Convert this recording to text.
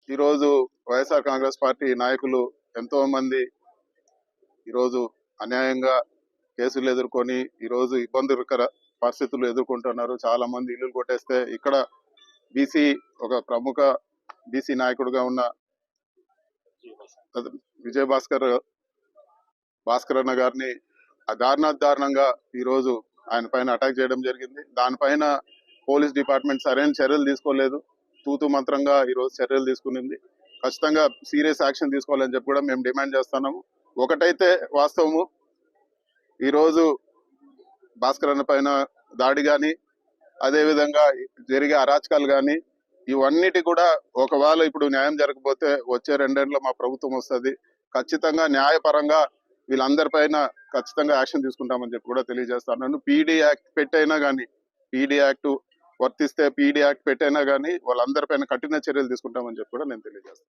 ఈరోజు వైఎస్ఆర్ కాంగ్రెస్ పార్టీ నాయకులు ఎంతో మంది ఈరోజు అన్యాయంగా కేసులు ఎదుర్కొని ఈరోజు ఇబ్బందికర పరిస్థితులు ఎదుర్కొంటున్నారు. చాలా మంది ఇల్లు కొట్టేస్తే ఇక్కడ బీసీ ఒక ప్రముఖ బీసీ నాయకుడుగా ఉన్న విజయ్ భాస్కర్ అన్న గారిని దారుణంగా ఈరోజు ఆయన పైన అటాక్ చేయడం జరిగింది. దానిపైన పోలీస్ డిపార్ట్మెంట్ సరైన చర్యలు తీసుకోలేదు. తూతు మంత్రంగా ఈరోజు చర్యలు తీసుకునింది. ఖచ్చితంగా సీరియస్ యాక్షన్ తీసుకోవాలని చెప్పి కూడా మేము డిమాండ్ చేస్తున్నాము. ఒకటైతే వాస్తవము, ఈరోజు భాస్కర్ అన్న పైన దాడి కానీ అదేవిధంగా జరిగే అరాచకాలు కానీ ఇవన్నిటి కూడా ఒకవేళ ఇప్పుడు న్యాయం జరగకపోతే వచ్చే 2 ఏళ్ళలో మా ప్రభుత్వం వస్తుంది. ఖచ్చితంగా న్యాయపరంగా వీళ్ళందరిపైన ఖచ్చితంగా యాక్షన్ తీసుకుంటామని చెప్పి కూడా తెలియజేస్తున్నాను. పీడీ యాక్ట్ పెట్టైనా కానీ, పీడీ యాక్ట్ వర్తిస్తే పీడీ యాక్ట్ పెట్టైనా కానీ వాళ్ళందరిపైన కఠిన చర్యలు తీసుకుంటామని చెప్పి కూడా నేను తెలియజేస్తాను.